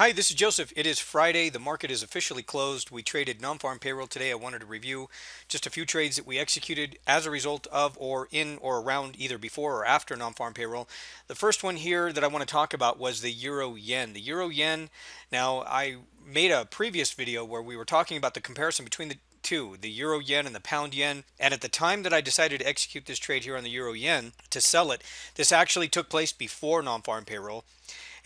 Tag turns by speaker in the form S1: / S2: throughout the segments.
S1: Hi, this is Joseph. It is Friday. The market is officially closed. We traded non-farm payroll today. I wanted to review just a few trades that we executed as a result of or in or around either before or after non-farm payroll. The first one here that I want to talk about was the euro yen. The euro yen, now I made a previous video where we were talking about the comparison between the two, the euro yen and the pound yen. And at the time that I decided to execute this trade here on the euro yen to sell it, this actually took place before non-farm payroll.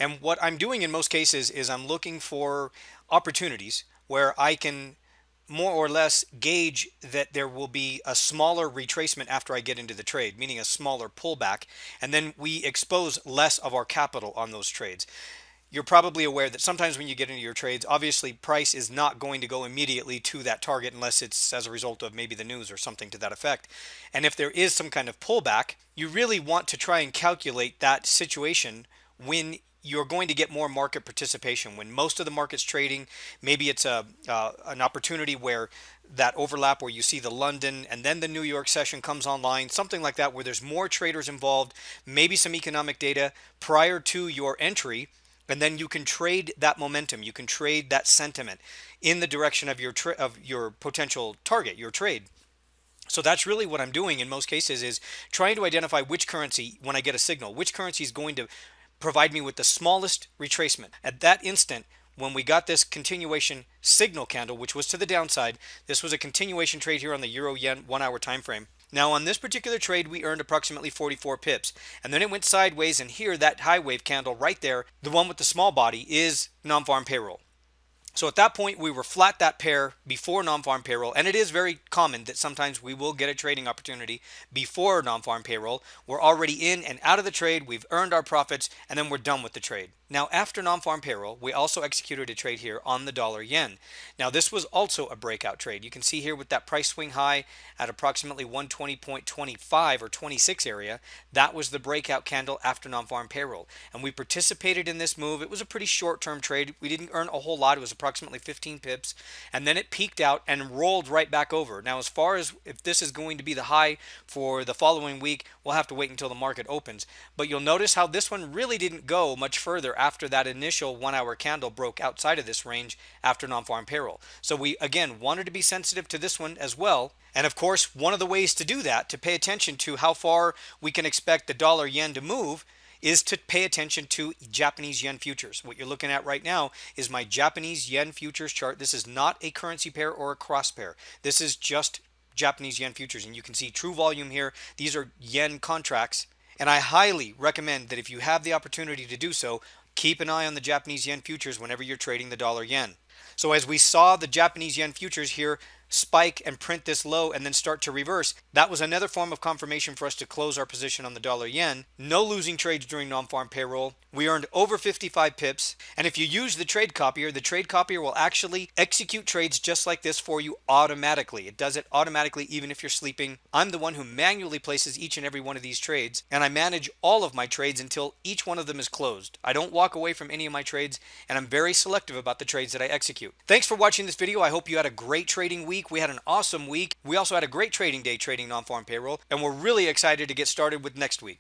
S1: And what I'm doing in most cases is I'm looking for opportunities where I can more or less gauge that there will be a smaller retracement after I get into the trade, meaning a smaller pullback, and then we expose less of our capital on those trades. You're probably aware that sometimes when you get into your trades, obviously price is not going to go immediately to that target unless it's as a result of maybe the news or something to that effect. And if there is some kind of pullback, you really want to try and calculate that situation when you're going to get more market participation. When most of the market's trading, maybe it's an opportunity where that overlap where you see the London and then the New York session comes online, something like that, where there's more traders involved, maybe some economic data prior to your entry, and then you can trade that momentum, you can trade that sentiment in the direction of your potential target, your trade. So that's really what I'm doing in most cases, is trying to identify which currency, when I get a signal, which currency is going to provide me with the smallest retracement. At that instant, when we got this continuation signal candle, which was to the downside, this was a continuation trade here on the euro yen 1 hour time frame. Now on this particular trade, we earned approximately 44 pips, and then it went sideways, and here that high wave candle right there, the one with the small body, is non-farm payroll. So at that point, we were flat that pair before non-farm payroll, and it is very common that sometimes we will get a trading opportunity before non-farm payroll. We're already in and out of the trade, we've earned our profits, and then we're done with the trade. Now after non-farm payroll, we also executed a trade here on the dollar yen. Now this was also a breakout trade. You can see here with that price swing high at approximately 120.25 or 26 area, that was the breakout candle after non-farm payroll. And we participated in this move. It was a pretty short-term trade. We didn't earn a whole lot. It was approximately 15 pips, and then it peaked out and rolled right back over. Now as far as if this is going to be the high for the following week, we'll have to wait until the market opens. But you'll notice how this one really didn't go much further after that initial 1 hour candle broke outside of this range after non-farm payroll. So we again wanted to be sensitive to this one as well. And of course, one of the ways to do that, to pay attention to how far we can expect the dollar yen to move, is to pay attention to Japanese yen futures. What you're looking at right now is my Japanese yen futures chart. This is not a currency pair or a cross pair. This is just Japanese yen futures, and you can see true volume here. These are yen contracts, and I highly recommend that if you have the opportunity to do so, keep an eye on the Japanese yen futures whenever you're trading the dollar yen. So as we saw the Japanese yen futures here spike and print this low and then start to reverse, that was another form of confirmation for us to close our position on the dollar yen. No losing trades during non-farm payroll. We earned over 55 pips, and if you use the trade copier will actually execute trades just like this for you automatically. It does it automatically even if you're sleeping. I'm the one who manually places each and every one of these trades, and I manage all of my trades until each one of them is closed. I don't walk away from any of my trades, and I'm very selective about the trades that I execute. Thanks for watching this video. I hope you had a great trading week. We had an awesome week. We also had a great trading day trading non-farm payroll, and we're really excited to get started with next week.